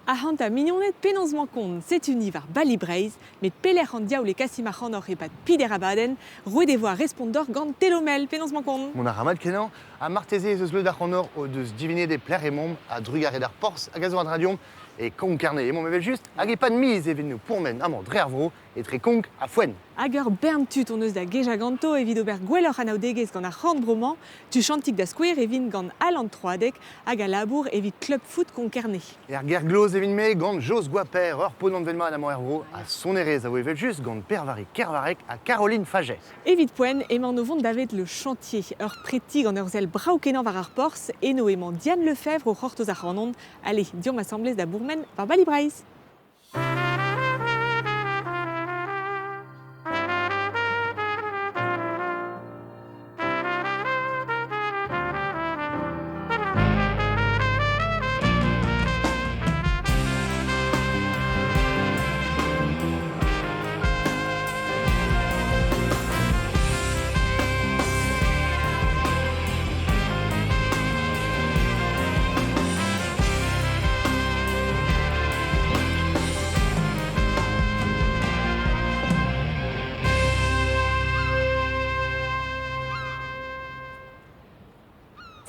Ahant a mignonnet penonsman kont, setuni var Bali Breiz, met peler an diaoul e kasimachan or epat pider abaden, roet e voa respondor gant telomel penonsman kont. Mon aramad kenan, a marteze ez eus leud ar c'honor o deus divine de pler e mom a drugaret ar porz a gazo ad radiom e konk karne e mom evel just hag e pa de miz evit nou pourmen amant dre ar vro e tre konk a foen. Hag ur bern tut on eus da geja ganto evit ober gwelloc'h anaoudegez gant ar c'hant broman, tu chantik da skouer evit gant alant troadek hag a labour evit club foot konkerne. E ar ger gloz evit me gant Jos Guaper ur ponant velma amant er vro a son erez a vo evel just gant pervari kervarek a Caroline Faget. Evit poen emañ o vont davet le chantier, ur preti gant ur zel brav kenan war ar porz, eno emañ Diane Lefebvre o c'hortoz ar c'hanond, allez, diom assemblez da bourmen war Bali Breiz.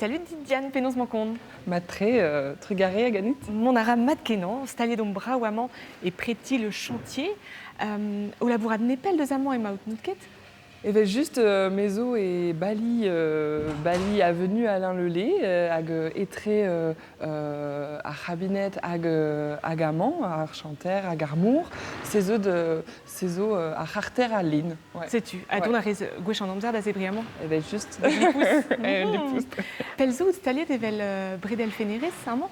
Salut Diane, penonsman kont. Ma tre trugaré a ganit. Mon ara mat kenan, staliet dom brav amañ e preti le chantier. O labourad nepel deus amañ emañ out nout ket. Evel just mezo e Bali, Bali avenue Alain Lelay hag etre ar rabinet hag amañ, ar chanter hag ar mour, sezo ar c'harter a lin. Ouais. Setu, a don a rez gwech an amzer da zebriamañ. Evel just. Pelzo staliet evel bredel fenerez amañ.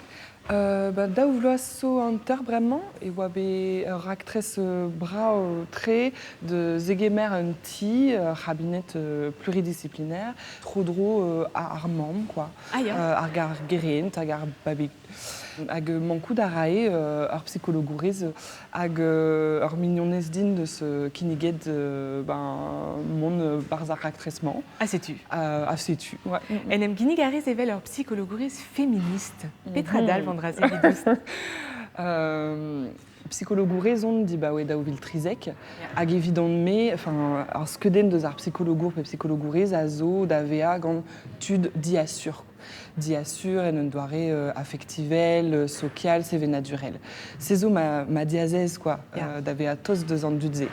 Daou vloaz so anter bremañ, e oa be ur aktrez brao tre de zegemer un ti, rabinet pluridisciplinaire, tro-dro ar mamm, quoi. Ah ya. Ar gar gerent, hag ar babig. Hag mankout a rae ur psychologourez hag ur mignonez din deus kinniget mon barz ar aktrezman. Ah setu. Setu, ouais. En em ginnig a rez evel ur psychologourez féministe. Petra dal vandra zevidoust. Psychologourez on di ba daou vil trizek, hag evidon me, enfin, ar skeuden deus ar psychologour pe psychologourez a zo da vea gant tud diassur. Diassur en un doare affectivel, social, seve naturel. C'est zo ma diazez, quoi, da vea tos deus an dudze.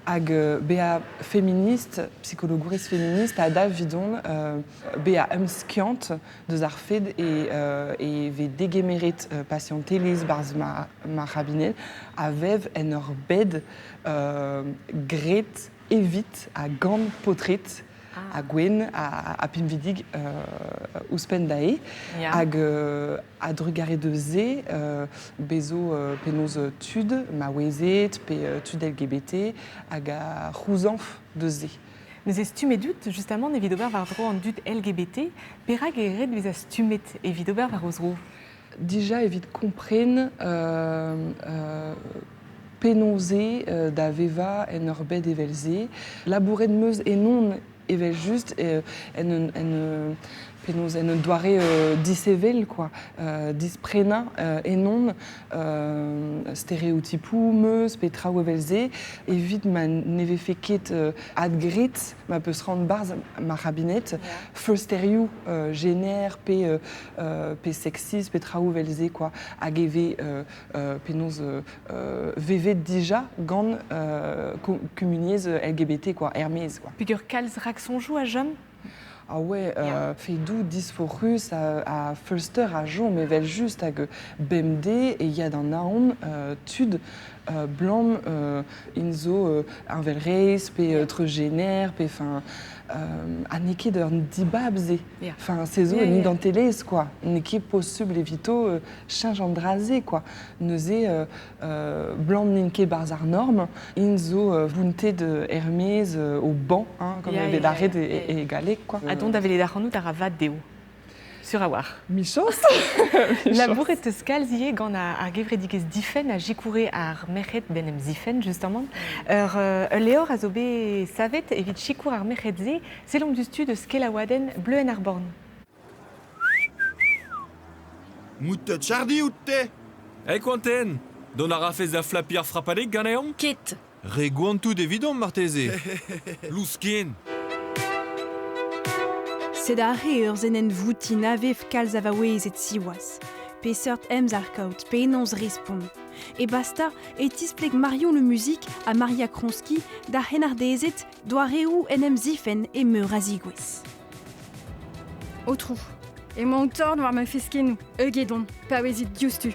Hag bea féministe, psychologourez féministe, a da vidon bea skiant deus ar fed e ve degemeret patientelez barz ma rabinet a vev en ur bed gret evit a gant potret a gwen a pimvidig ouspen dae hag a drugare de ze bezo penoz tud ma wezet pe tud LGBT hag a rouzanf de ze. Neus ez stumedut, justement, evit ober war dro an dud LGBT, perag e red vez a stumet evit ober war ozro. Dija evit kompren penoze da veva en ur bed evel ze. Labouret meuz enon evel just penoz en doare disevel, quoi, disprena enon stereotipou meuz petra ou evel ze, evit ma neve feket ad grit ma peus rand barz ma rabinet, feusteriou génère pe sexis petra ou evel ze, quoi, hag eve penoz vevet dija gant comuniez LGBT, quoi, Hermès, quoi. Pigur kalz rak sonjou a jom. Ah ouais, feidou dysphorus a Fulster a jom evel just hag BMD e yad an aon tud blanc inzo anvel reiz pe tregener pe fin aneke d'ur dibab ze. Enfin, c'est ni dans télé, quoi. Neke possible evito changendraze, quoi. Neuze blanc ninke barzar norme, inzo bunte de Hermès au banc, hein, comme il y avait l'arrêt et galek, quoi. Adon davele d'arnout ar avad deo. Sur a war. Mi-chance. Labouret eus kalzie gant ar gevredigez difen a jikoure ar merc'hed ben em zifen, justement. Ur leor a zo bet savet evit chikour ar merc'hed ze, selom du stud eus kelaouaden bleuen ar born. Moutet chardi ou te? Hey Quentin, don a rafez a flappi ar frappaleg ganeomp? Ket. Re gwantout evidon marteze. Louskin. Sed a re ur zenen vouti navev kalz avaouez et siwaz. Pe seurt emz ar kaut, pe enonz respon. E basta, e tispleg Marion le musique a Maria Kronski da henardezet doareou enem zifen e meur a zigwez. Au trou. Et mon tord war ma feskenou. Eugedon, pa wezit diostu.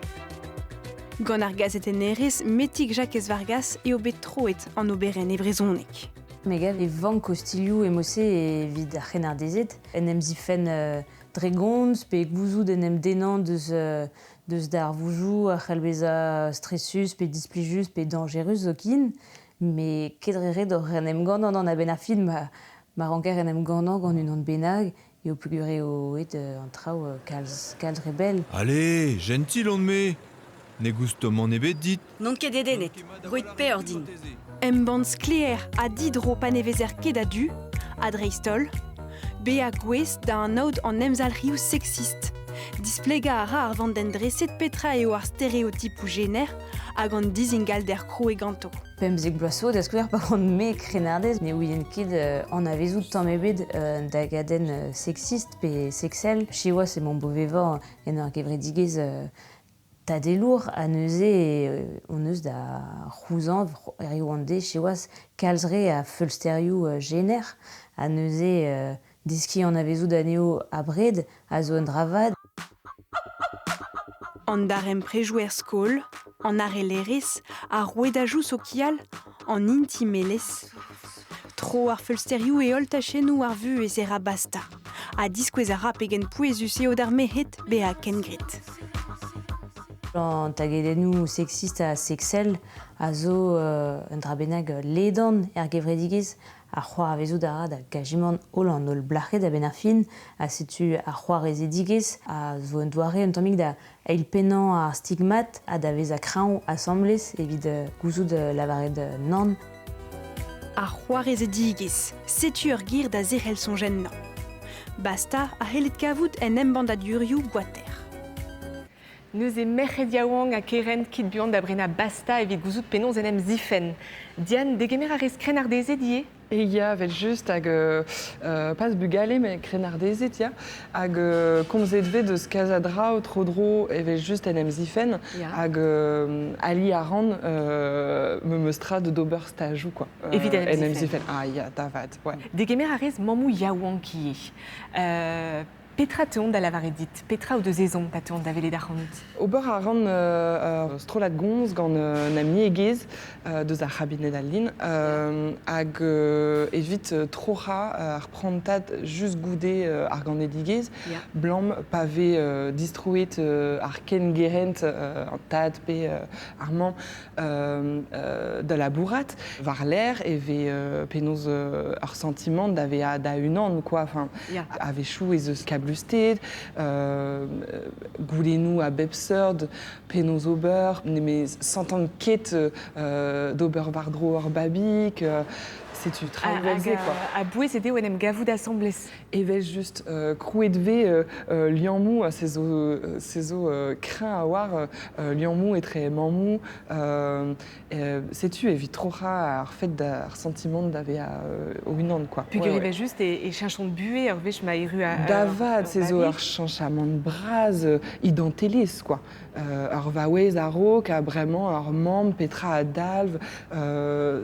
Gant ar gazet en erez, metik Jacques Vargas e obet troet an oberen e brezonek. Megal e vank kostilioù e mosse e vid ar c'henardezet. En em zifen dregondz, pe gouzout en em denan deus d'ar voujou, ar c'helbeza stressus, pe displijus, pe dangerus zokin. Me kedrere d'or en em gant an a ben ar film, ma ranker en em gant gant un an benag, e o pugure o et an traoù kalz rebel. Allez, gentil on me. Ne gustomant ebet dit. Non ket edenet, roit pe ur din. Em banz kleer a didro pa nevezer ket a du, a dreistol, be a gwez da an aod an emzalrioù sexist. Displega a ra ar vant den dreset petra eo ar stereotypou gener hag an dizingal der kro e ganto. Pemzek bloaso, da skouer par an me krenardez, ne ouien ket an avezout tamm ebet da gaden sexist pe sexel. Chiwas e mon bovevan en ar gevredigez tadelour a neuze on eus da c'houzan rio an de chiwas kalzre a feulsterioù gener a neuze diski an avezout aneo a bred a zo un dravad. An darem prejouer skol, an are lerez, a rouedajou sokial, an intimelez. Tro ar feulsterioù e ol tachenou ar vu e zera basta. A diskwez a rap egen pouezus eo d'ar mehet be a kengret. An tagedennoù sexist a sexel a zo un drabenag ledan gevredigez a c'hoar avezout a ra da gajiman ol an ol blac'het a ben ar fin a setu a c'hoar ezedigez a zo un doare un tammig da eil pennan ar stigmat a da vez a kraoù assemblez evit gouzout lavaret nan. A c'hoarez e digez, setu ur gir da zerel son jennan. Basta a c'hellet kavout en embandadurioù boater. Neus e merc'hed yaouank a keren kit buan da brena basta evit gouzout penonz en em zifen. Diane, degemer a rez krenardezet ie? Et il y avait juste pas bugale mais krenardezet ya hag komzet de skazadra o trodro avait juste en em zifen hag ali aran me meustra de dober stajou quoi. Evit en em zifen. Ah ya davad, ouais. Degemer a rez mamou yaouank ie. Petra te on da lavaret dit, petra ou deus ezon ta te on da vele d'arc'hant. Ober a ran strolat gonz gant na miegez deus ar rabinet al din hag evit trocha ar prantat just goude ar gannedigez blanc pavé distruet ar ken gerent an tad pe ar man da la bourrat var l'air eve penoz ar sentiment d'ave a da un an quoi, enfin ave chou ez eus kablusted goulenou a bepseurd penoz ober ne sentant ket d'ober vardro ar babik c'est-tu très belge quoi. A bouez ede ou en em gavout d'assemblez. Evel just krouet ve lianmou a sezo crin a war lianmou et très mamou sais-tu evit trocha ar fet d'ar sentiment d'ave a oinan quoi. Pugur evel just e chanchon de buet ar vech ma eru a davad sezo ar chanchament de braz identelis quoi. Ar vaouez a rok a bremañ ar mamb petra a dalv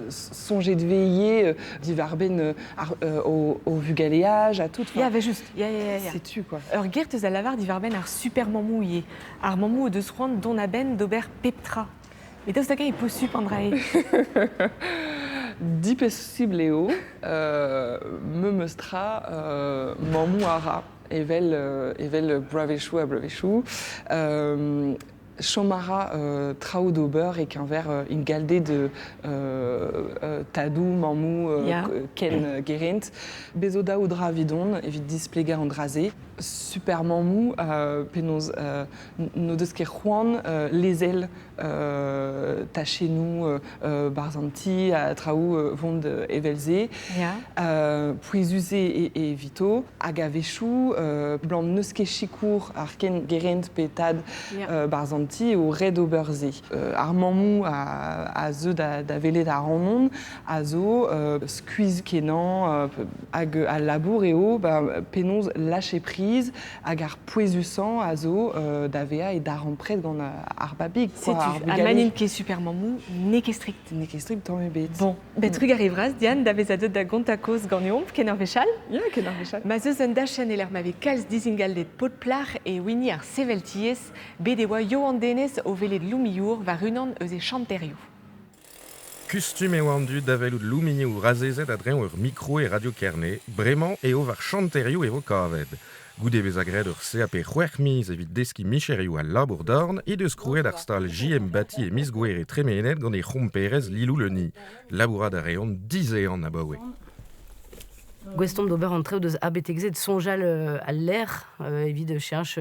sonjet de veiller divarben au vugaléage à tout. Ya, juste. Ya. C'est-tu quoi. Ur gert eus a lavar divarben ar super mamou ie. Ar mamou o deus c'hoant don a ben d'ober peptra. Et daoust hag e possu pandrae. Di possible eo me meustra mamou a ra. Evel bravechou a bravechou. Chomara traoù d'ober et qu'un verre une galdée de tadou, mamou, ken gerent. Bezoda ou dravidon, évite displéga en drasé. Super mamou, penoz, no deus ket c'hoant les ailes taché nous barzanti a traoù vond evelze. Puizuzé et vito. Agavechou, blanc neus ket chikour ar ken gerent pe tad barzanti. Santi au Red Obersee. Armamou à ze da velet à Rannon, à zo squeeze kenan à labour et au pénonze lâcher prise agar poesusan à zo d'avea et d'arempret dans arbabig. C'est un manin qui est super mamou, n'est qu'est strict. N'est qu'est strict tant bête. Bon, truc arrivera, Diane, d'avez à deux da gontakos gagnon, kenervechal. Ja, kenervechal. Ma ze zendachan et l'air m'avait calz dizingal des pot plar et winnie ar sevelties, bedewa yo andenes au velé de Lumiour va runan euse chanterio. Costume et wandu d'avel ou de lumini ou razezet à dren ur micro et radio kerné, brement et au var chanterio et au kaved. Goudé bezagred ur CAP c'hwermiz evit deski micherio à labour d'orn et de scrouet ar stal JM Bati et Miss Gouer et Tremenet gant e c'homperez lilou le ni. Labourad a reon 10 ans à baoué. Gweston d'ober entré deus abetexet de sonjal à l'air, evit de cherche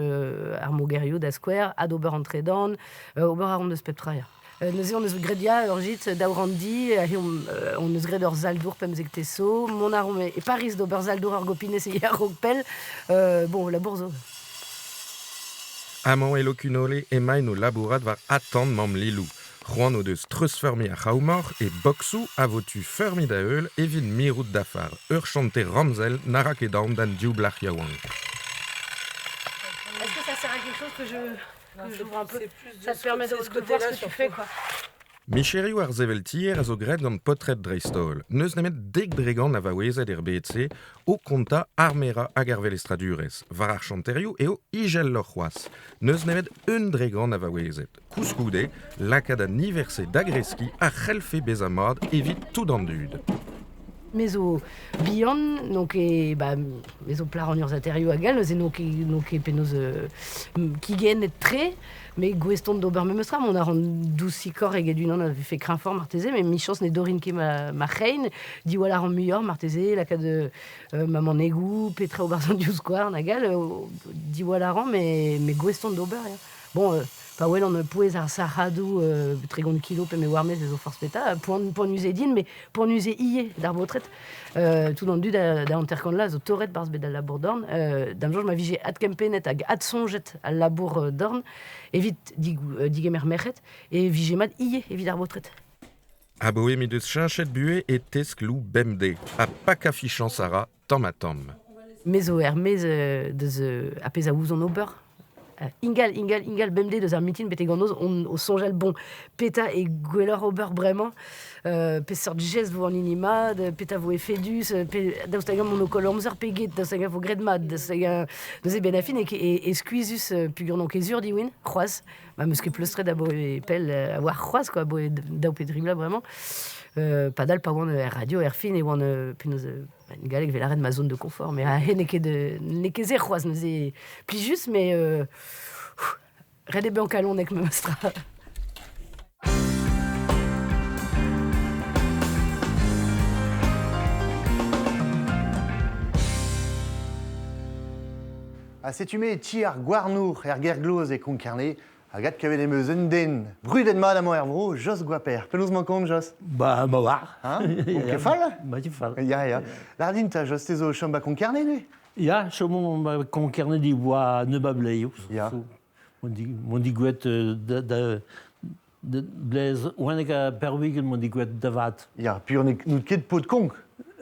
armogerio da square, ad ober entré d'orn, ober a ronde de spectraia. Neuze on eus gredia urgit daurandi, on eus gred ur zaldour pemzek teso, mon arom et Paris d'ober zaldour ar gopines et hier rogpel, bon, la bourzo. Amant et locunole et main no labourad var attendre mam lilou. Juan o deus treus fermi a chaoumor et boxou a votu fermi da eul et vin mirout d'afar. Ur chante ramzel narak et dan dan diou blach yaouan. Est-ce que ça sert à quelque chose que je vois un peu? Ça te permet de voir ce que tu fais, quoi. Micheriou ar zeveltier a zo gret gant potret dreistol. Neus nemet dek dregan a vaouezet RBC o konta armera hag ar velestradurez. Var ar chanterio eo igel lor c'hoaz. Neus nemet un dregan a vaouezet. Kouskoude, lakad a niverse d'agreski a c'helfe bez amad evit tout an dud. Mezo bihan, donc mezo plar an ur zaterio agal, neuze no ke penoz kigen et tre, mais gweston d'ober memestra, mon a ran doucicor eget unan a fait crinfort marteze, mais mi chance ne dorin ke ma reine, di wala ran muyor marteze, la ka de maman negou, petra oberzan du square, nagal, di wala ran, mais gweston d'ober, ja. Bon, pas ouais, on pouvait ar sarradou, tregond kilo, pe me warmez des force peta, pour nuser din, mais pour nuser ié, d'arbotret, tout dans le dud d'antercon là, zo torret bars bedal labour d'orn, d'un jour, ma vigé ad kempenet, ad sonjet à labour d'orn, évite digemer merret, et vigé mad ié, évite d'arbotret. A boé mi deus chinchet bué et tesklou bemde, a pak affichant Sarah, tam a tam. Mezo deus apez a ouzon ober, Ingal bemde deus ar mitin bete ganoz on o sonjal bon peta e gwellor ober bremañ pe sort gest vo an inimad peta vo e fedus daoust hag mon o kolomzer peget daoust hag vo gred mad daoust hag deus e ben afin e skuizus pugur non kezur di win c'hoaz ma meus ket pleustret a bo e pel a war c'hoaz quoi bo e daou pe dribla bremañ padal pa oan radio fin e oan penaos galek vel arret ma zone de confort mais a he ne ket ze c'hoaz neuze pli just mais red e ben kalon nek me mastra. A setume ti ar gwarnour er gergloz e konkerné, agat kavet em eus un den. Bruden mat amañ er vro, Jos Gwaper. Penaos mankom, Jos? Bah, ma war. Bon, ke fall? Bah, ke fall. Ya. Lardin, ta Jos tezo chom ba konkerné, ne? Ja, chomon ba konkerné di boa ne ba bleio. Ya. Mon di gouet de blaise, ouanek a perwig mon di gouet da vat. Ya, puis on est nous ket pot de konk.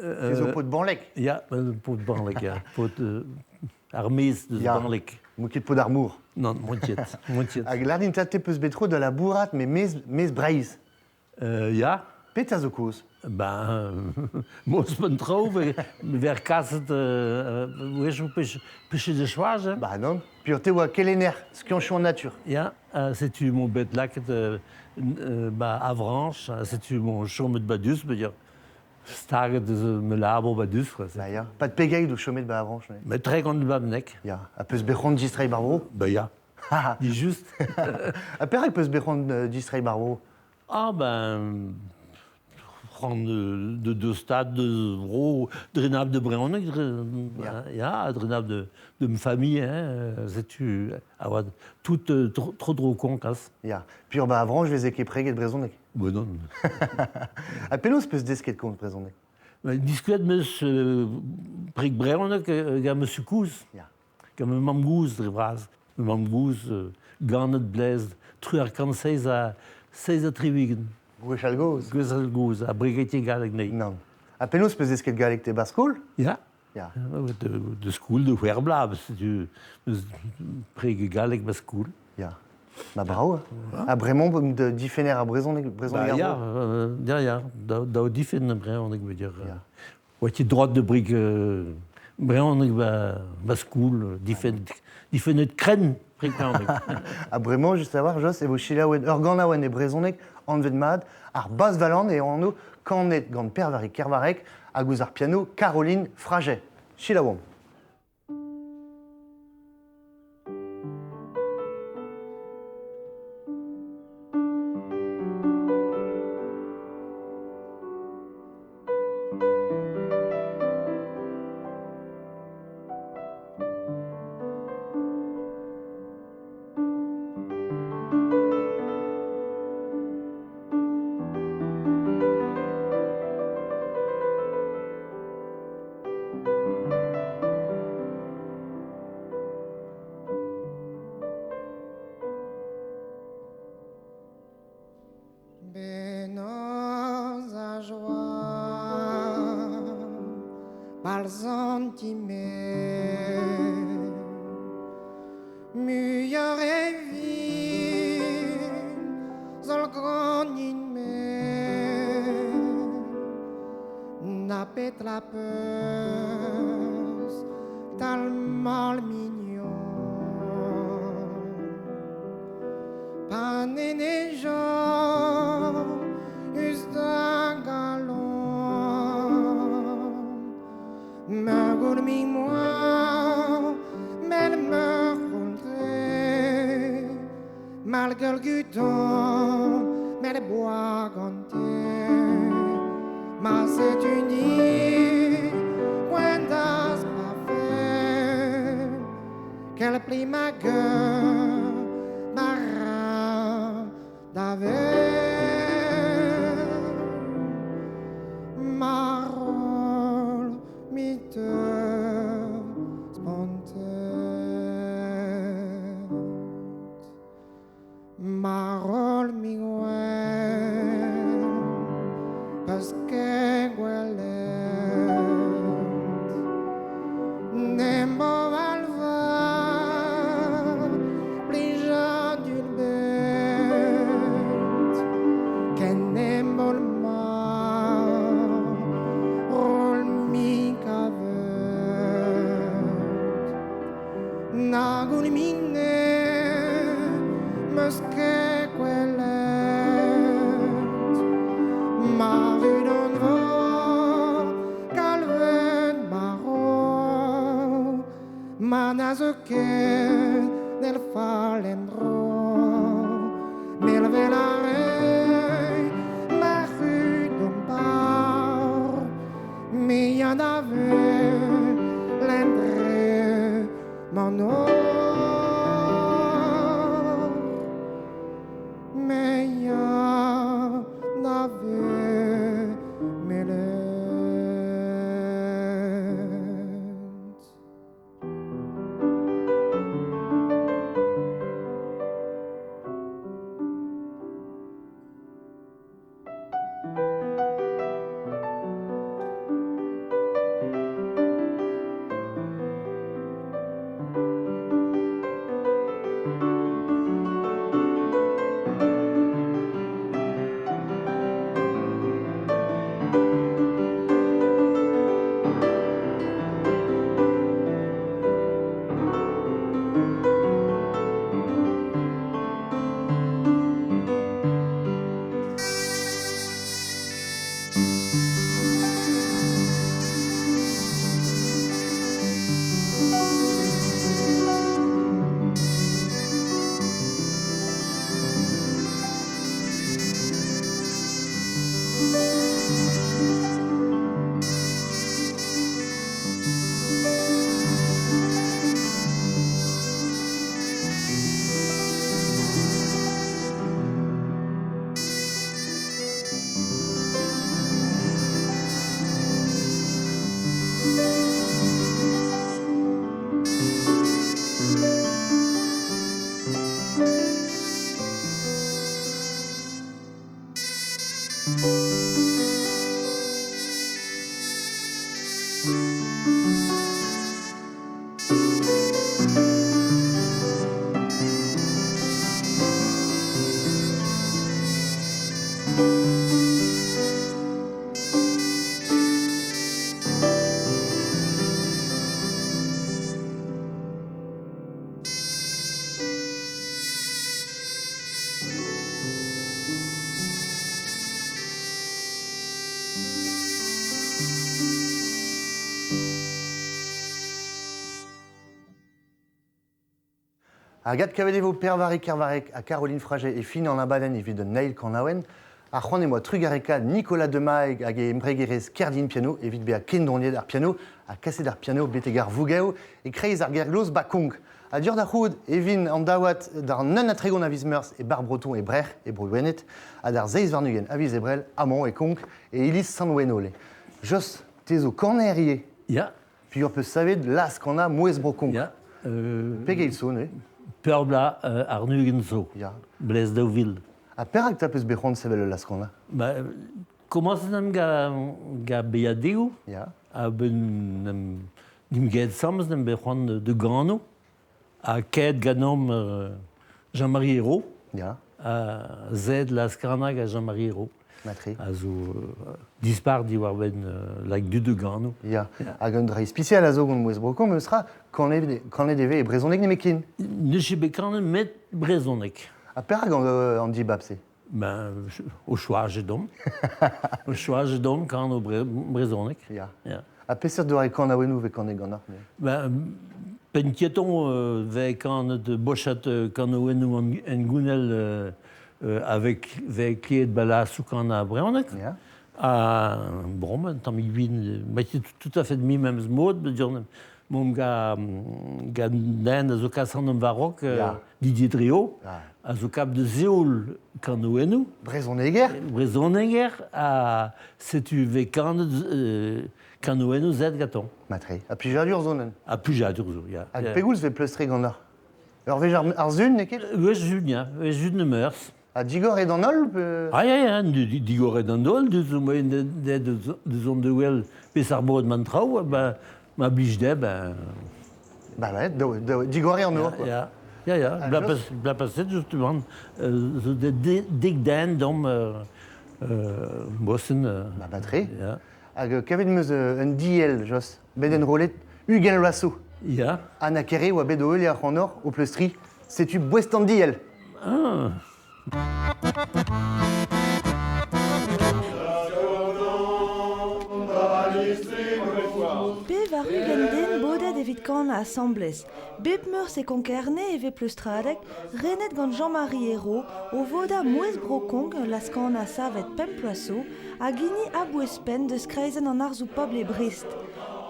Tezo pot de banlek. Ja, pot de banlek, ja. Pot armez de banlek. Mo ket pot d'armour. Non, montiet. Hag lardin ta te peus betro de la bourrat, mais mez breiz. Ja. Pet a zo koz? Ben, mos ben trou, ver kaset, wesh ou peche de choaz, hein? Bah non. Puis te oa kelener, skianchou en nature. Ja, c'est-tu mon bête là que avranche, c'est-tu mon chaume de badus, veut dire stag de me labo badus quoi. Bah ya, pas de pegay do chômer de ba avranche. Mais très grand babnek. Ya, a peus bechon distray barbo. Bah ya. Dis juste. A perek peus bechon distray barbo. Ah ben prendre de deux stades de gros drainable de Bréon, ja, drainable de ma famille, hein, c'est-tu avoir tout trop con casse. Ja, puis bah avant je vais équiper près de Brézonek. Bon non. À pelos peut se disquer de compte Brézonek. Mais disquet me près de Bréon que me secousse. Ja. Que me mamgouz de bras, me mamgouz garnet blaise truarkan 6 a trivigen. Gwechal goz. Gwechal goz, a brigetier galleg ne. Non. A penaos peus esket galleg te baskoul? Ja. Ja. De skoul de Huerblab, du prege galleg baskoul. Ja. Ma brav. A bremañ de difenner a brezon ja, da o difen bremañ, ik veux dire. Oati droit de brig bremañ baskoul, difenet kren. A bremañ, just a war, Jos, e vo chilaouen ur gant aouen e brezonek an vet mad, ar bas valant e an o kanet gant pervari kervarek hag ouz ar piano Caroline Fraget. Chilaouen. Agat kavedevo pervarek kervarek à Caroline Fraget et fin en abaden et de Neil Kornawen, à Juan et moi Trugareka, Nicolas Demaeg, à Mbregeres Kerdin piano, et vite à Kendonier d'art piano, à Cassé d'art piano, Betegar Vugao, et Kreis Argerglos Bakong, à Djordahoud, Evin Andawat, dar Nen Atregon Avismers, et Barbreton et Brer, et Bruenet, à dar Zeiss Varnugen, Avis Ebrel, Amon et Conk, et Elis Sanwenole. Jos, Tezo Cornerier. Ja. Puis on peut savoir de l'as qu'on a, Moues Brocon. Ja. Pegeilson, oui. Perbla Arnugenzo. Ja. Blaise Deauville. A perak tapes behon sevel l'as qu'on a. Bah, commencem ga beadeu. Ja. A ben nim gaed sams nem behon de Grano. A kaed ganom Jean-Marie Hérault. Ja. A zed la skarnag a Jean-Marie Hérault. Matri. A zo dispar di war ben like du de Grano. Ja. Hag un dreiz spécial a zo gant Moues Brocon, me sera quand est devé et Brezonek nemekin. Ne sais bekan met Brezonek. A perak an di babse. Ben, au choix j'ai dom. Au choix j'ai dom quand au Brezonek. Ja. Ja. A peser de kan a wenou ve kan e gant Ben, penkieton ve quand de bochat quand o wenou en gounel avec kliet balas ou quand a Brezonek. Ja. Bon, ben, tant mi vin, mais c'est tout à fait de mi même mode, de dire mon gars den zo kasan en varok Didier Drio, a zo cap de Zéoul quand o wenou. Brezonegger. Brezonegger a setu ve quand o wenou zed gaton. Matri. A plijadur zonen. A plijadur zo, ya. Hag pegoulz ve pleustre gant ar. Ur vej ar zun, neket? Ouais, Julien, ne meurs. A digor et d'an ol Ah, ya, digor et d'an ol, de zon de wel pes ar bod man trao, ben, ma blij de, ben... Bah ouais, digor et an ol, quoi. Ja, bla passet, justement, zo de dek den dom bossen... Bah, batri. Ja. Hag kavet meus un diel, Jos, beden rolet, Huguel Lasso. Ja. An a kere oa bet o eul ar or, o pleustri, setu bouestan diel. Ah. Pe var den bodet evit kan a assemblez. Bep meurs e konkerne eve pleustradek, renet gant Jean-Marie Hérault, o voda Moues Brocon las kan a savet pemploasso, a gini a bouespen de skreizen an arzou pobl e Brest.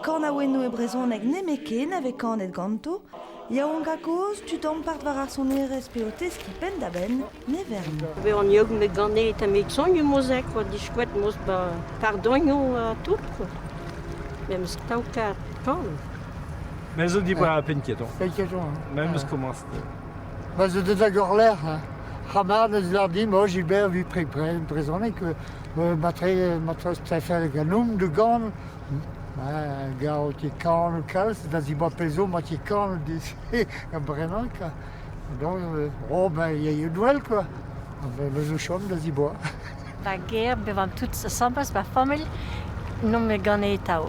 Kan a wenno e Brezonek nemeken ave kanet ganto, yaouank a koz, tu tom part var ar son erez pe o teski pen da ben, ne vern. Be an yog me ganet a me sonju mozek, quoi, di chouette moz ba pardonio a tout, quoi. Même ce tau kat kan. Mais je dis pas à peine quieton. Même ce commence. Bah, je dis d'accord l'air. Hamad, je leur dis, moi, Gilbert, lui, présonné que ma préfère le ganoum de gan. Gars, qui can le cal, c'est dans les bois péso, moi, qui can, un brennan, quoi. Donc, oh, ben, il y a eu Noël, quoi. Le chaume, dans les bois. La guerre, devant toutes ces sambas, ma famille, non me gagne tao.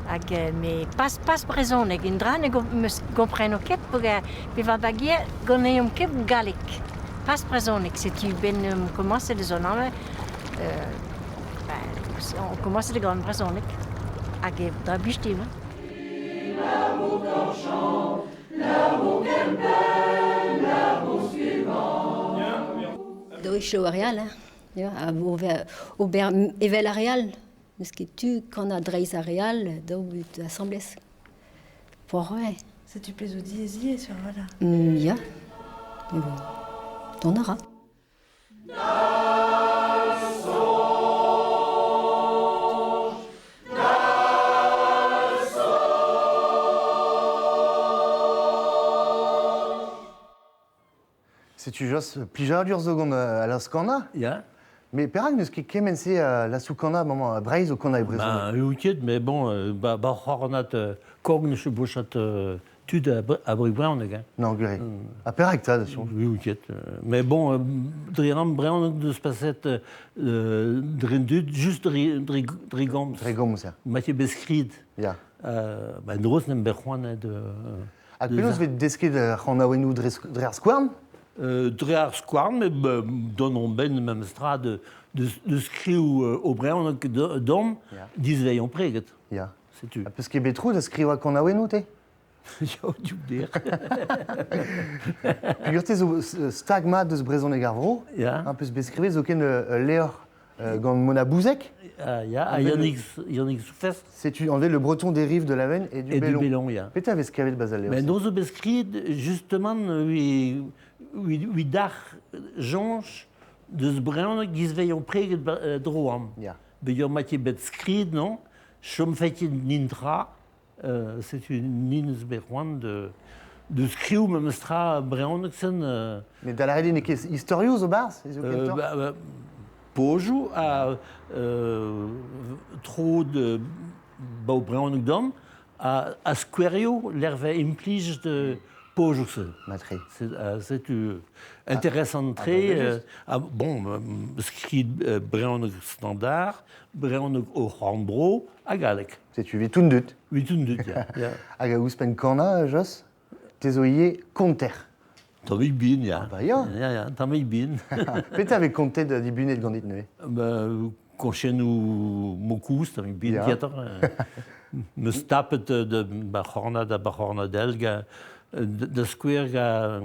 Me pas Brezonek, in dran me compreno kep porque viva bagia goneum kep galik. Pas Brezonek, si tu ben commence de zonale on commence de grand Brezonek à geb da bistima. L'amour qu'en chante, l'amour qu'elle peine, l'amour suivant. Do show real, au evel real. Parce que tu, quand on a dressé à Réal, donc l'Assemblée. Pour ouais. C'est tu plais au diésier sur voilà. Ya. Mais bon, t'en auras. C'est tu Jos plijar dur zo gant a las kana? Ja. Mais Perak, nous, ce qui est commencé la soukana, maman, Braise au Kona et Brezonec. Oui, mais bon, on a cogn, je bouchat tud à Brezonec. Non, Guré. À Perak, ça, dessus. Oui, mais bon, Driram Brezonec de se passer drindud, juste Drigoms. Drigoms, ça. Mathieu Bescrid. Ja. Nous, on a de. A penaos vet desket c'hanaouennoù dre skouarn? Dre ar skouarn, mais donnon ben même stra de skriv o Brezhoneg dom, disveillon preget. Ja. C'est-tu. Peus ket betrou da skrivañ c'hanaouennoù, te? Jo, du dir. Pigurte zo stagmat deus Brezhoneg ar vro, un peus beskrive zo ken levr gant Mona Bouzek. Yannick Soufès. C'est-tu enlever le breton des rives de la Veine et du Bellon. Et du Bellon, ya. Peta avez skavet bazal levr. Mais nous beskrid, justement, oui dar jonch deus Brezhoneg disveillon preget droam. Ja. Beyor Mathieu beskrid, non? Chom feti nintra, c'est une nins berroan de skriv même stra Brezhoneg sen. Mais da la rede neke historioù zo barz? Pojou a tro de Bau Brezhoneg dom a skwerio l'erve implij de Pojou se. Matre. C'est intéressant très. Bon, skrid Brezhoneg standard, Brezhoneg o Hornbro a galek. C'est-tu vitundut? Vitundut, ya. Hag a ouspen kana, Jos, tezoie konter. Tamei bin, ya. Bah ya. Ya, tamei bin. Peta avec kontet da dibunet gandit neue? Konchenou mokous, tamei bin, diator. Me stapet de Bachorna da Bachornadel, da skwer ga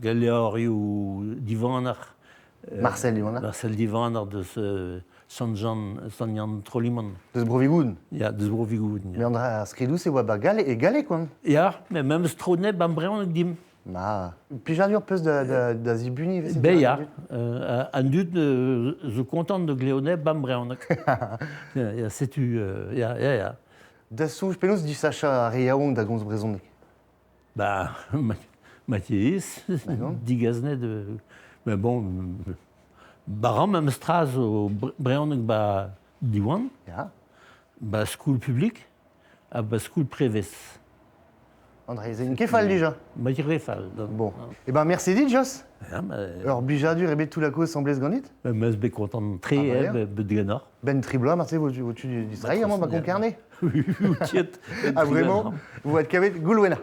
leorioù divanar. Marcel Divanar. Marcel Divanar de ce Sanjan Trolliman. Deus brovigouden? Ya, deus brovigouden. Mais andra skridou se oa ba gale e gale, quoi. Ya, mais même stroneb am Brezhoneg dim. Ma, pijadur peus da zibuni? Ya, an dud zo kontant de gleoneb am Brezhoneg. Ya, setu, ya. Da souj penaos di sacha a reaoù da gomz Brezhoneg? Bah, Mathias, digaznet de... Mais bon, baram même straz au Brezhoneg ba diwan, ba school public, a ba school privés. André, c'est une kefal déjà? Bah, il refal. Bon. Eh ben, merci dit, Jos. Ja, alors, bijadur et tout la cause semblait se ganit? Mais je suis content très, bedgenor. Ben Tribla, Marseille, vous tu distraïs, moi, ma concarné? Oui, quiette. Ah, vraiment? Vous êtes cavé, Goulouena.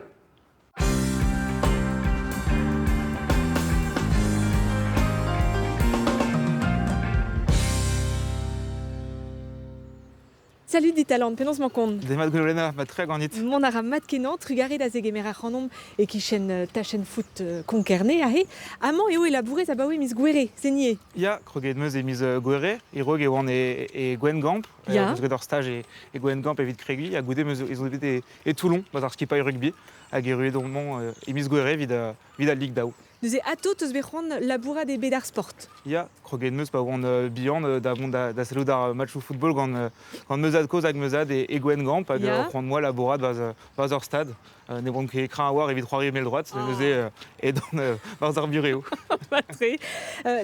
Salut d'Italand, penons mon compte. Des mat Goulouena, mat très ganit. Mon ara mat kenant, trugaré da zegemera ranom et qui chaîne tachen foot concerné ahé. Amant et o élaboré ça baoui mis guéré, c'est nié. Ya, kroget meus et mis guéré, irog et wan et Gwen Gamp, vous êtes stage et Gwen Gamp et vite Craigie, a goudé meus ils ont été et Toulon, bazar ski pas rugby, a guérué dans le mont et mis guéré vida ligue dao. Nous est ato tous bechon laboura des bédar sport. Ya, kroget meus pa wan bihan da salou dar match au football quand meus ad cause avec meus ad et Gwen Gamp a prendre moi laboura bazar stade. Ne bon que écran à voir et vite 3 mail droite, meus et dans bazar bureau. Très.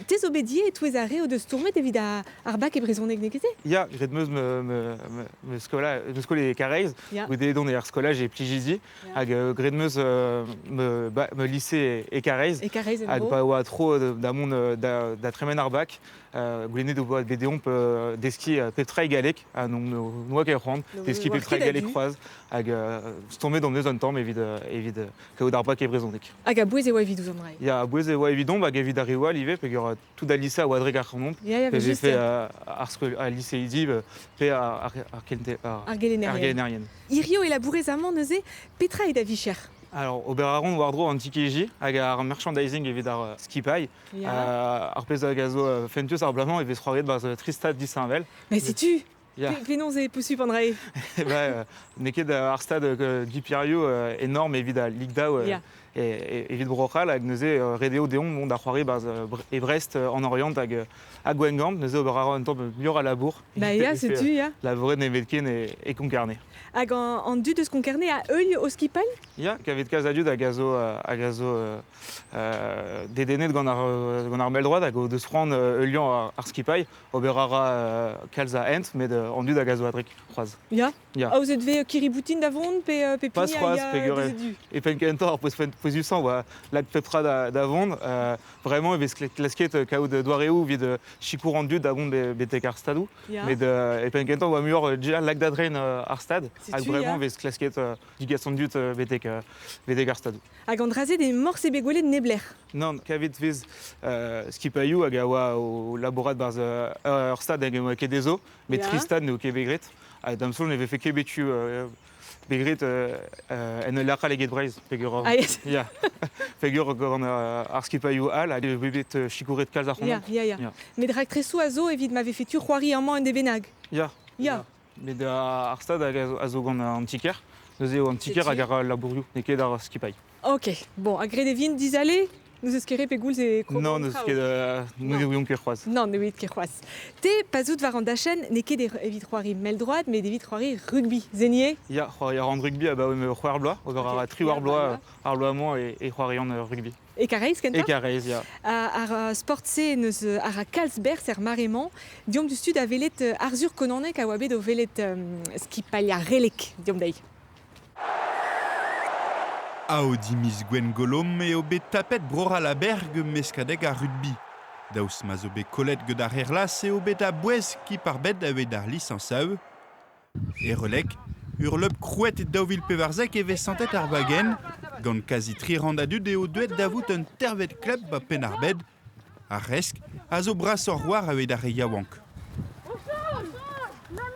Tes obédiés et tous les arrêts de stourmet et vida arbac et Brezhoneg nekete. Ya, gred meus me scola les carreys, ou des dons et scola j'ai pligizi, ag gred meus me lycée et carreys. Ag pa oa trop da monde da tremen arbac. Goulenet de bois BD on peut des skis petra galek à noix qui rend des skis petra galek croise ag tomber dans des zones temps mais vide que d'arbac et Brezhoneg. Ag a bouez et wa evidou zandrai. Ya bouez et wa evidon bah evid arriwa live pe geur tout da lycée à Wadreg Arcandon. J'ai fait à lycée Idi pe à Argelenerienne. Irio et labouré zaman neusé petra et davicher. Alors, au Beraron, Wardro, Anti-KG, agar merchandising évidemment skipai, arpez agazo fentius arblamment et vesroiret de Tristad d'Issainvel. Mais sais-tu? Pénons et possible André. Neket arstad Guy Pierriot énorme évidemment ligda evit brochal hag neuze redeo deon mont ar c'hoari e Brest en Orient hag Gwengamp, neuze ober un tamm miur a labour. Bah ya, setu ya. Labouret nevet ken e konkarne. Hag an dud eus konkarne a eul o skipal? Ya, kavet kaz a dud hag a zo dedenet gant ar meldroad hag o deus fran eulian ar skipal, ober ara kalz a ent, met an dud hag a zo adrek c'hoaz. Ya? Ya. Ah, vous êtes kiriboutin d'avon, pe Pas pini c'hoaz, a pe gure. E pen kentor ar pozusan, oa lag pepra d'avon, vraiment evez klasket kaout doareou vid chikour an dud d'avon betek ar stadou. Ya. Met e pen kentor oa muur déjà lag d'adren ar stad, hag tu, vraiment ya. vez klasket digason dud betek ar stadou. Hag an draze des morse e begwelet nebler. Non, kavet vez skipaiou hag a oa o laborat barz ur stad hag eo ket ezo, met Ya. Tristan neo ket begret. Ha damsol neve fe ket betu begret en lakal eget breiz, pegur. Ah, yes. Ya. Pegur gant ar skipaiou al, hag bebet chikouret kalz ar c'honant. Ya. Met rak tresou a zo evit m'ave fetu c'hoari an man en debenag. Ya. Ya. Met ar stad hag a zo gant an tiker. Neuze eo an tiker hag ar labourioù, ne ket ar skipai. Ok, bon, hag ret evin dizale, nous eus kere pe goulz e krog. Non, neus ket ne oion ket c'hoaz. Non, ne oit ket c'hoaz. Te, pazout war an dachen, ne ket evit c'hoari meldroad, met evit c'hoari rugby. Zenie? Ya, c'hoari ar an rugby, ba oem c'hoar bloa, ober ar tri war bloa, ar bloa e c'hoari an rugby. E kareiz, kenta? E kareiz, ya. Ar sport-se neus ar a kalsberz er marement, diom du stud a velet arzur konanek a oa bet o velet skipal ar relek, diom dei. Ao dimis Gwen Golom eo bet tapet brora la berg meskadeg a rugby. Daoust ma zo bet kolet gant ar erlas eo bet a bouez ki par bet a oet ar licence a eo. E relek, ur leup krouet et daouvil pevarzek e vez santet ar bagen, gant kazi tri randadud eo duet davout un tervet kleb ba pen ar bed, ar resk a zo bras ur war a oet ar e yaouank.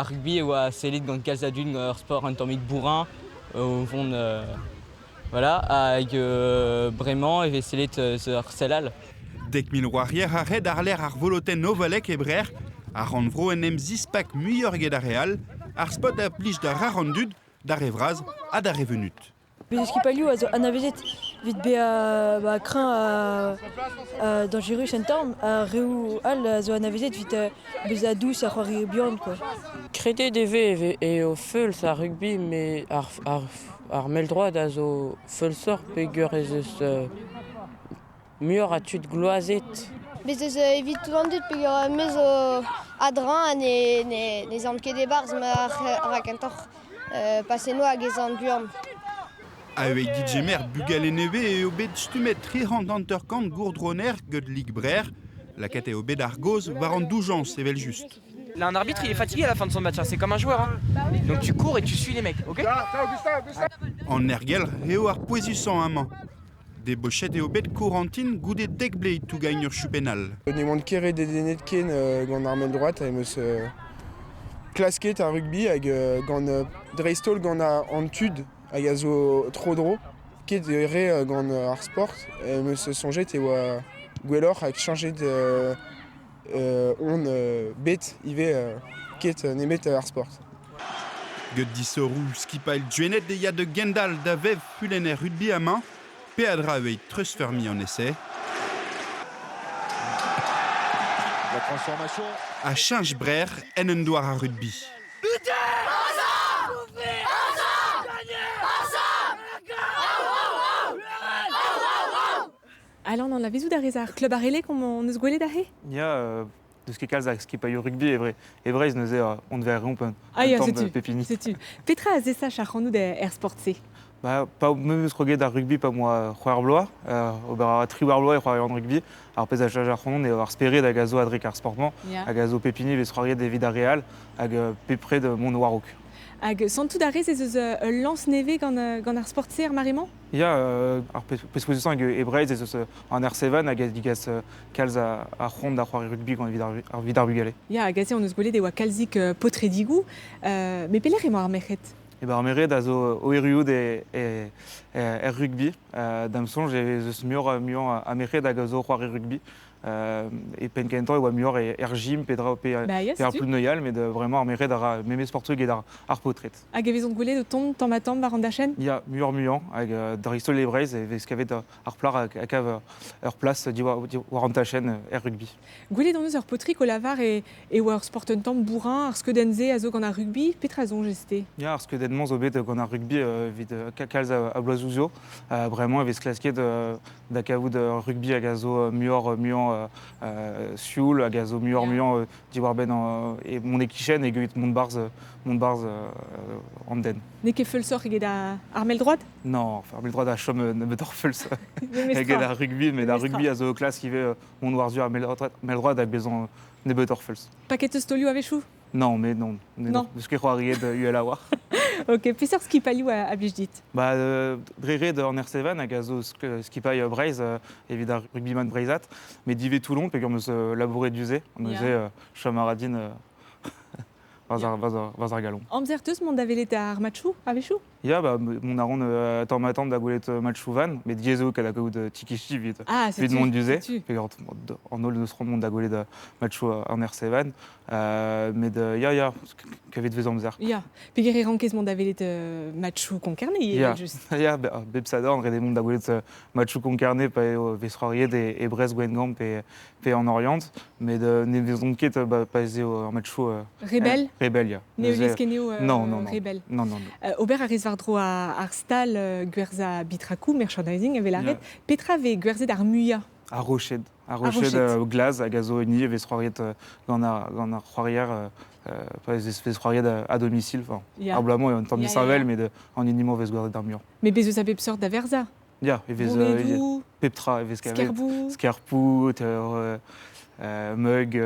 Ar rugby eo a selit gant kalzadud ur sport un tammig bourrin, au fond voilà, hag bremañ e vez selet ur sellal. 10.000 roarier a red ar ler ar voloten ovalek e brer, ar an vro en em zispak muioc'h get ar real, ar spot a plij da rarandud, da revraz a da revenut. Bez skipalioù a zo anavezet vid be a kreñ dangerus en tamm, a reoù all a zo anavezet vid bez a dous a c'hoari bihan, quoi. Kredet eve eo feuls a rugby, me ar meldroad a zo feulsor pegur ez eus muioc'h a tud gloazet. Bez eus evit vandut pegur meus adran ne zan ket e barz ma rak an torc'h paseno hag ez an buan. A eo digemer bugal e neve eo bet stumet tri randanterkant gourdroner gant lig brer, laket eo bet ar goz war an doujans evel just. Là, un arbitre, il est fatigué à la fin de son match, hein. C'est comme un joueur. Hein. Donc tu cours et tu suis les mecs, ok? En ergel eo ar poezusan amañ. De bochet eo bet courantine goudet dek bleit tou gagne ur chupenal. Ne oant ket ret dedenet ken gant ar meldroad a eus klasket ar rugby hag gant dreistol gant an tud hag a zo tro-dro. Ket re gant ar sport eus sonjet eo a gwelloc'h hag chanjet on bet ive ket nemet ar sport. Gant disorou skipal djuenet de ya de gendal da vev fulen er rugby amañ, pe a dra eo treus fermi en essai. La transformation. A chanj brer en un doar a rugby. Alors, on a vezou da rez ar klub a relek on eus gwelet ahe? Ya, deus ket kalz hag skipaiou rugby e brez neuze on devait romp un Ah, tamm pepini. setu. Petra a zesach ar c'hannout er sport-se? Bah, pa meus kroget ar rugby pa moa c'hoar bloa, ober ar tri war bloa e c'hoari an rugby, ar pez a chaj ar c'honon eo ar speret hag a zo adrek ar sportman, Ya. hag a zo pepini vez c'hoariet evit ar real, hag pepre de mon warok. Hag santout a rez ez eus lance neve gant ar sport-se ar marement? Ya, ar pezpouziosan hag e brez ez eus an R7 hag a digaz kalz a c'hont da c'hoari rugby gant evit ar bugale. Ya, hag aze on eus gwelet e oa kalzik potredigou, me pelec'h emañ ar merc'hed? E bar meret a zo oerioù er rugby, damsonj e eus muioc'h a merc'hed hag a zo c'hoari rugby, et penkentor et wamior et ergim pedra pe plus noyal mais de vraiment arméré d'ara mémé sportug et d'ar portrait. Hag evezon goulet de tombe tamatam var an dachen? Ya muant hag d'aristol les braises et veskavet arplar à cave place war an dachen rugby. Goulet dans nos potrik au lavar et war sporten tam bourrin ar skedenze a zo gant ar rugby petrazon gesté. Ya ar skedenman zo bet gant ar rugby vid kalz a bloazouzio vraiment eves klasket da kavout de rugby hag a zo muant Sioul, à Gazo, Muant, Diwarben et mon équichen et Guit Montbars Anden. N'est que Fulsor et Geda Armel droite? Non, Armel droite à Chom ne me torfels. Et Geda rugby, mais la rugby à Zo classe qui veut mon Warzu Armel droite avec besoin ne me torfels. Paquet de Stolio avec chou? Non, mais non. Non. Ce qui est croirier de ULA. Ok, puis sur ski paliou à Bijdit. Bah, dréré de en R7 à Gazo ski paille Braise, évidemment rugbyman Braisat, mais d'Ivé Toulon, puis on se labourer d'usé, on faisait chamaradine Vazar Galon. Amzerteus mon davelet à Matchou, avec chou? Ya, bah, mon aron attend m'attendre d'agoulet Matchouvan, mais Dieso qu'à de Tikichi vite. Ah, c'est vite monde d'usé. En ol de se rendre d'agoulet de Matchou en R7, mais de ya qu'avait de Vezamzer. Ya, puis guérir en caisse mon davelet Matchou concarné, juste. Ya, Bepsador, on des mondes d'agoulet Matchou concarné, pas Vesroirier et Brest Gwengamp et en Orient, mais de Nevezon qui est pas en Matchou. Rebelle. Rebelle, ya. Néo-Leskeneo. Non. Rebelle. Non. Aubert a dro à Arstal, Guerza Bitrakou, merchandising, avait l'arrêt. Petra avait Guerza d'Armuya. À Roched glace, à Gazo Uni, avait Sroiriet dans la Roirière, pas des espèces Roirier à domicile, enfin, arblamment et en temps de Savel, mais en uniment Vesguard d'Armure. Mais Bezos avait psort d'Averza. Ya, et Peptra, et Scarpou, Mug.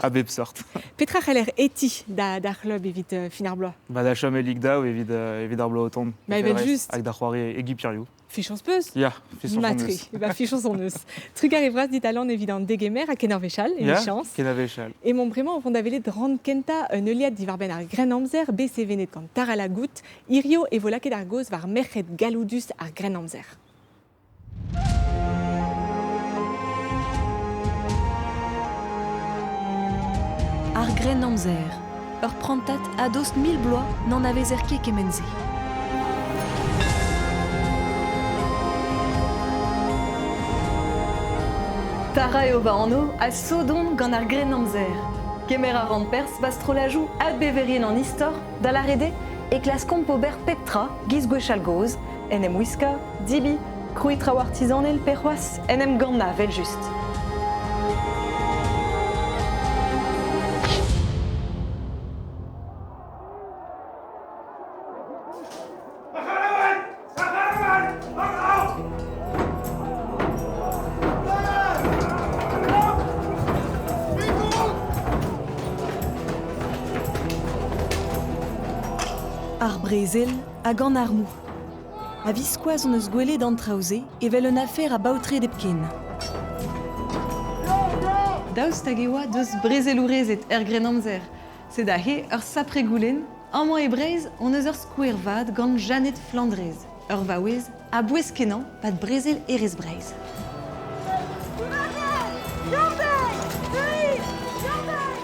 Abebsort. Petra a l'air eti d'ar club évite Finarblois. Bah d'Acham et Ligda ou évite Arblois autant. Bah il juste. Avec d'Arroirier et Guy Piriou. Fichons speus. Ya, fichons Matri. Bah fichons son neus. Truc arrivera dit talent évident déguemer à Kenervéchal, une chance. Kenervéchal. Et mon vraiment on avait de rendre Kenta un eliat d'Ivarben ar Grenamzer, BC Venet quand Tara la goutte, Irio et Volake d'Argos var Merchet Galoudus ar Grenamzer. Ar Grenamzer, ur prantat a dos 1000 blois n'en avait erke kemenze. Tara eo ba anno a sodon gant ar Grenamzer. Kemer a rand pers bastrolajou ad beverien an istor da la rede e klas kompober Petra, giz gwechal goz, enem wiska, dibi, kruitra wartizanel perroas, enem ganna vel just. Ar brezel hag an armou. A viskoaz on eus gwelet an traoze evel un affaire a baoutre depken. Daoust hag eoa deus brezelourezet Grenamzer. Se da he ur sapre goulen, an moa e brez on eus ur skouervad gant Janet Flandrez. Ur vaouez a boueskenan pat brezel erez breiz.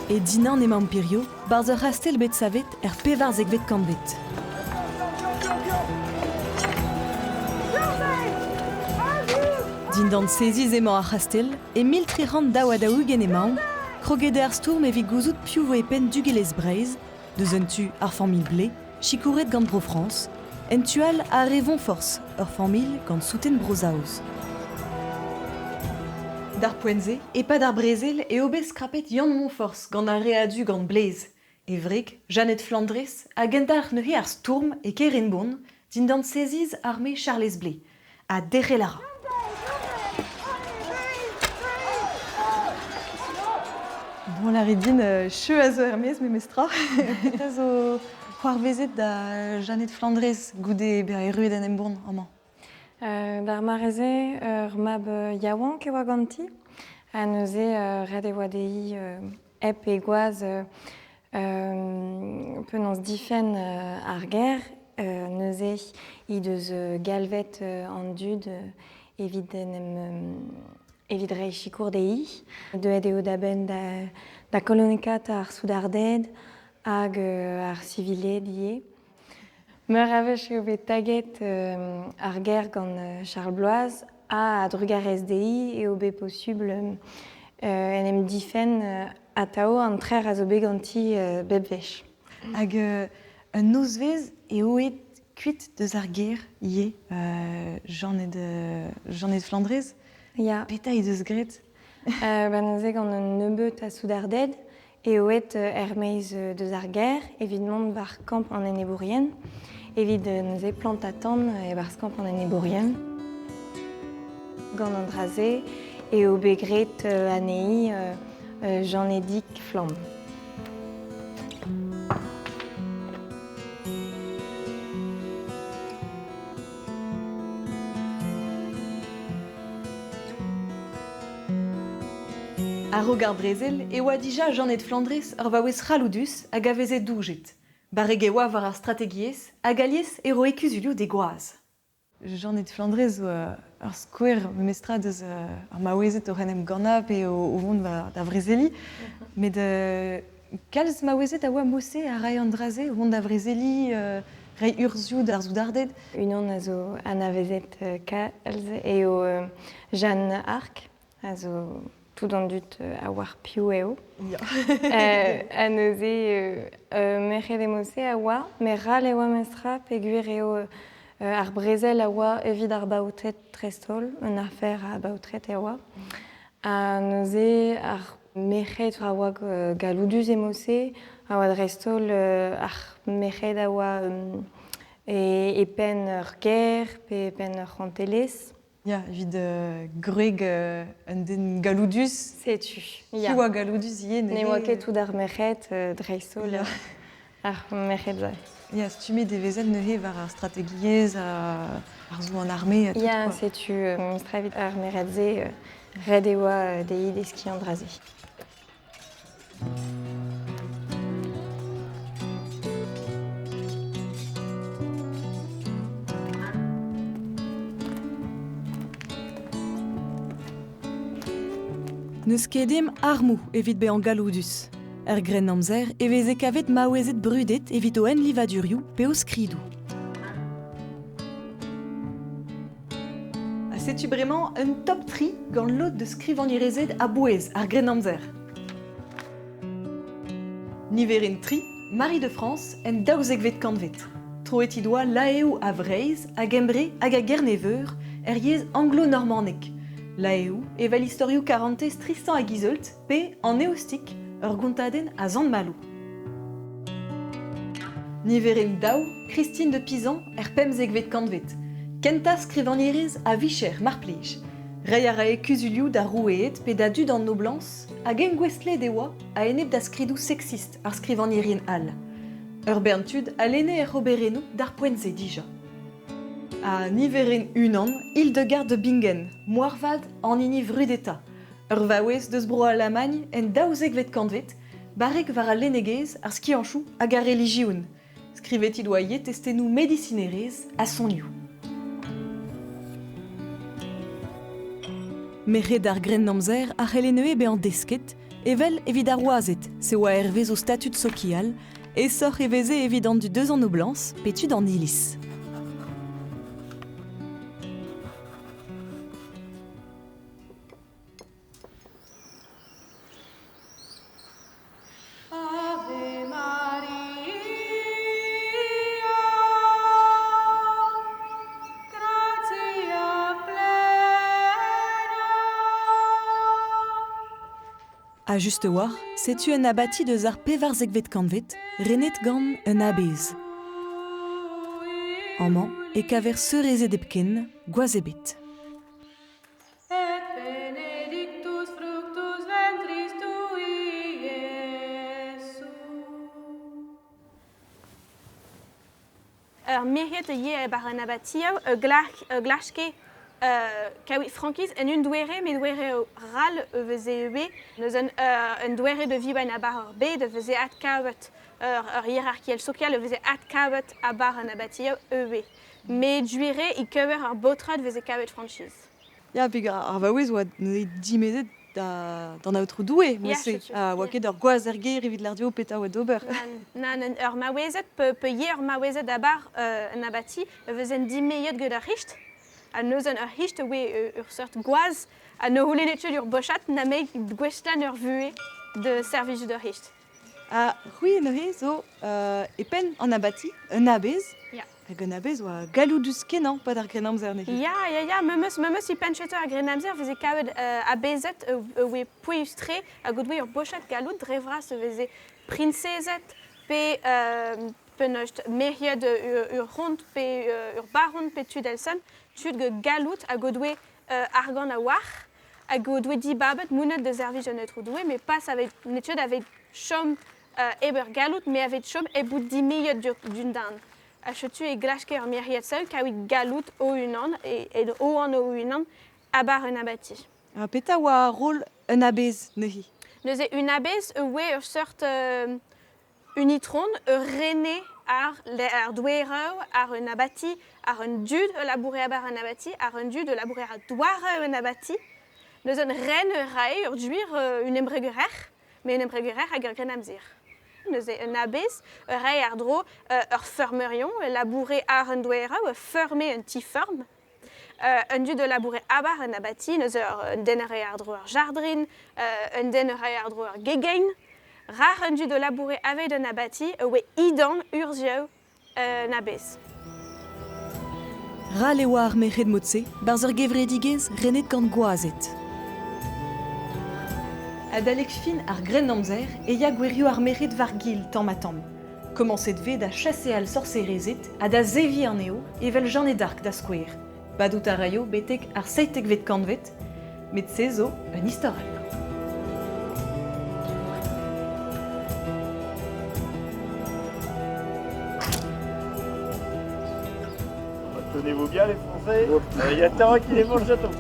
E dinan emañ pirio, barz ur rastel bet savet pevar zegvet kambet. Dindan seziz emañ ar rastel, e 1300 daou a daougen emañ, krogede ar stourm evit gouzout piouvo e pen dugelez breiz, deus un tu ar famil ble, chikouret gant bro France, en tual a revon force, ur famil gant souten brozaoz. D'ar poenze, e pa d'ar brezel e obe skrapet Yann Montforce gant ar readu gant Blaise. E vrek, Janet Flandrez a gentar neuhe ar stourm e kerenbon dindan seziz armé Charles Blé, a Derelara. Bon, la ridine, cheu a zo Hermès, memestra. Peta zo c'hoar vezet da Janet Flandrez goude ber e ruet en emborn, amant. D'ar mareze ur mab yaouank e oa ganti, a neuze red e oa dei ep e goaz penans difen ar ger, neuze i deus galvet an dud evit en Evidrei chikour dei, de eo da ben da kolonikat ar soudarded hag ar civiled ie. Meur avech eo bet taget ar ger gant Charles Bloise a drugarez dei eo bet possible en em difen atao an trer a zo bet ganti bebvech. Hag un nozvez eo et kuit deus ar ger ie Jean de Flandrez. Ya. Peta deus gret. Neuze gant un nebeut a soudarded eo et meiz deus ar ger, evidemment var kamp an enebourien. Evit neuze plant a tan e var kamp an enebourien. Gant an draze eo bet gret anei Jean-Edic Flambe. Ar rogar brezel e oa dija Jean de Flandrez ur vaouez c'haloudus hag a veze doujet. Barreg e oa war ar strategiez hag aliez ero ekuzulioù de goaz. Jean de Flandrez ur skouer memestra deus ar maouezet o renem ganap e o vont da vrezeli. Met kalz maouezet a oa mosse a rai an draze o vont da vrezeli rei urzioù d'ar zoudarded. Unan a zo anavezet kalz eo Jeanne Arc, a zo tout an dut a war piou eo. A neuze merc'hed emouse a oa, mer ral e oa mestra peguer eo ar brezel a oa evit ar baotret trestol, un afer a baotret e oa. A neuze ar merc'hed a oa galoudus emouse, a oa drestol ar merc'hed a oa e pen ur ger, pe pen ur rantelez. Ya, evit greg un den galoudus. Setu. Ki oa galoudus ie ne oa ket tout ar merc'hed dreistol ar merc'hed zay. Ya, stume devezet neuze war ar strategiez ar zo an arme. Ya, setu mistravit ar merc'hed ze red e oa dei deski an draze. Neus kedem armou evit be an galoudus. Gren amzer e veze kavet maouezet brudet evit o en livadurioù pe o skridou. Setu bremañ un top 3 gant lot de skrivanierezed a bouez ar gren amzer. Niverin 3, Marie de France en daouzek kantvet. Troeti doa laeo a vreiz, a gembre hag a gerneveur yez anglo-normannek. Laeo eva l'historioù karantez Tristan hag Iseult pe an eostik ur gontadenn a zan malou. Niverin daou, Christine de Pizan pemzek kantvet. Kenta skrivanierez a vicher mar plij. Rei a rae kuzulioù da roueet pe da dud an noblans hag engwestle de oa a enep da skridou sexist ar skrivanierin all. Ur berntud a lene oberenou d'ar poenze dija. A niverin unan, Hildegard de Bingen, moarvad an ini vrudeta. Ur vaouez deus bro a Lamagne en daouzek kantvet, barrek var a lenegez ar skianchou hag a religioun. Skrivet doa ye testenou medicinerez a son liou. Merc'hed ar gren amzer a c'heleneu be an desket, evel evit ar oazet, se oa hervez o statut sokial, e sor eveze evit an du deus an oblans, petud an ilis. A juste war, setu un abati deus ar pevarzek kantvet, renet gant un abez. Amman, e kaver seurezet epken, goazebet. Merc'hed ie bar an abatiaou glachke kaoui frankiz en un douere, met douere ral veze ebe, neus un douere de viban a bar ur bet, veze at kavet ur hierarchiel sokial, veze at kavet a bar an abatiaou ebe. Met duere i kever ur botrad veze kavet franchiz. Ja, pegar ar vaouez oa dimezet d'an aotrou doué, Ya, se setu. oa ket ur gwaz er ger evit lardeo peta oa d'ober. Nan ur maouezet pe yer maouezet abar an abati vezent dimeiet gant ar richt. A neuzen ur richt oe ur sort gwaz a ne houlenetud ur bochat na me gwestan ur vue de service de richt. A c'hwi en eo zo e pen an abati, un abez, Ya. hag un abez oa galoudus kenan pad ar grenamzer ne. Ya, memeus i pencheter a grenamzer veze kavet a bezet oe poeustre a godwe ur bochat galout drevras veze prinsezet pe peneust meriet ur rond pe ur baron pe tudelsen tud galout a godwe argan a war a godwe dibabet mounet de service de neutro doué mais pas avec netud avec chom eber galout mais avec chom e bout dimeiet d'une dan. A chetu e glashke ur meriet seul kaoui galout o unan et o an o unan abar un abati. A peta oa rol un abez ne hi. Neuze un abez oe ur sort unitron rene ar douereu ar un abati ar un dud labouré abar un abati ar un dud labouré ar douareu un abati. Neuze un ren rae ur duir un embregurer mais un embregurer hag ur grenamzir. Neuze un abez rae ar dro ur fermerion labouré ar un douereu fermé un ti ferme. Un dud labouré abar un abati, neuze un denere ar dro ur jardrin, un denere ar dro ur gegein. Rar un dud labouré avet un abati, oe idan urzio un abez. Ral e oa ar merc'hed motse, barz ur gevredigez renet gant gwazet. Adalek fin ar grenamzer e ya gwerio ar merc'hed var gil tamm. Commencet ve da chasse al sorcerezet a da zevi an eo evel Jeanne d'Arc da skouer. Badout a raio betek ar seitek vet kantvet, met sezo un historial. Tenez-vous bien les Français, il y a Tara qui les mange j'attends.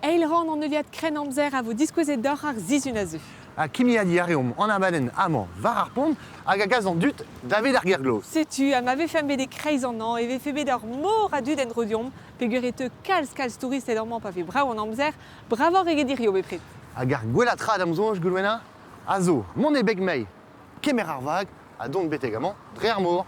Eilran an euliad krenamzer a vo diskouezet d'or ar zizun a zeu. A kimi a di areom an abaden amañ var ar pont hag a gaz an dut davet ar gergloz. Setu, a ma ve fembe de kreiz an an, e ve febe d'ar mor a dud en rodiom, pegur ete kalz tourist ed orman pa ve brav an amzer, bravor ege dirio bepret. Hag ar gwellatra d'am zonj gulwena, a zo, mont e beg mei, kemer ar vag, a dont beteg amañ, dre ar mor.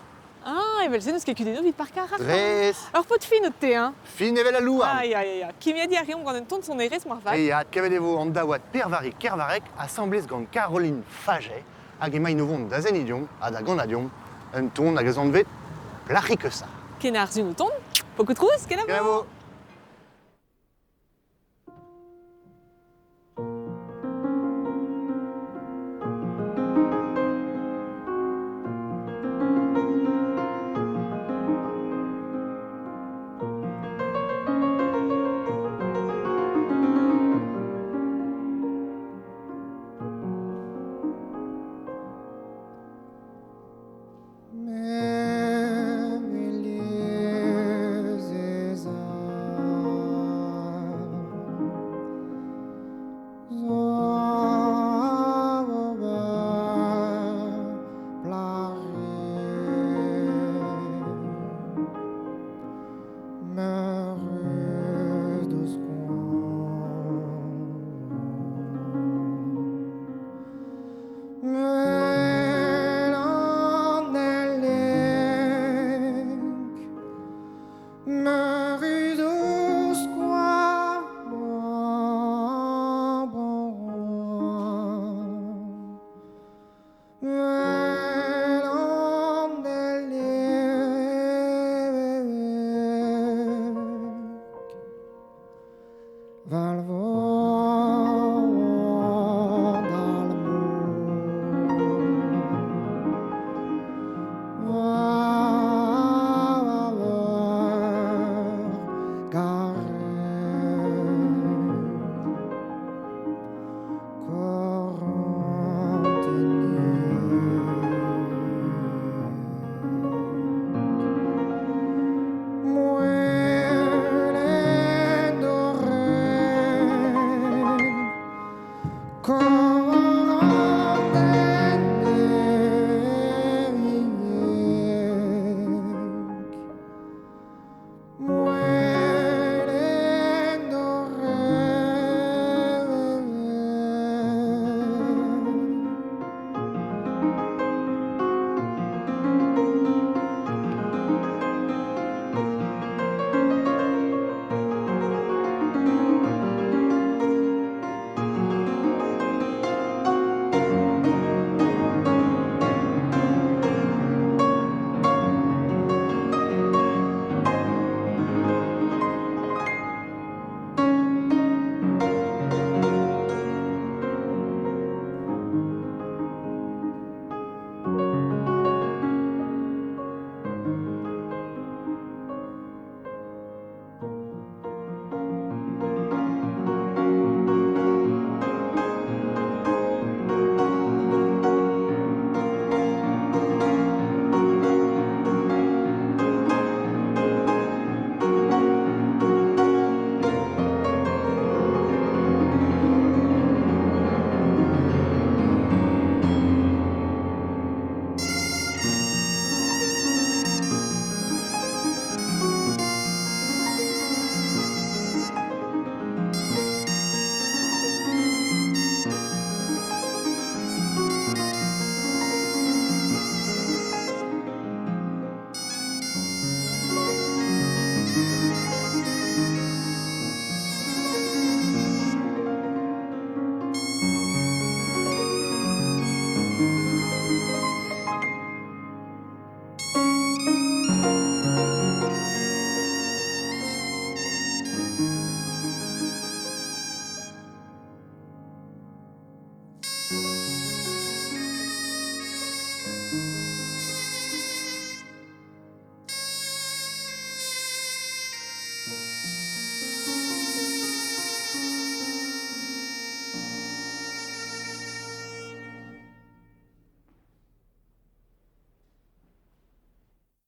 Ah, evel se neus ket kudenno vit par kar. Dres. Ur pot fin o te, hein. Fin evel a louar. Ai. Kimi a di ariom gant un tont son erez mar vag. E at kevet evo an daouat pervari kervarek assemblez gant Caroline Faget hag emañ novont da zenidiom ha da ganadiom un ton hag a zant vet plac'hi que ça. Ken ar zun o tont, pokout trouz, ken a vo.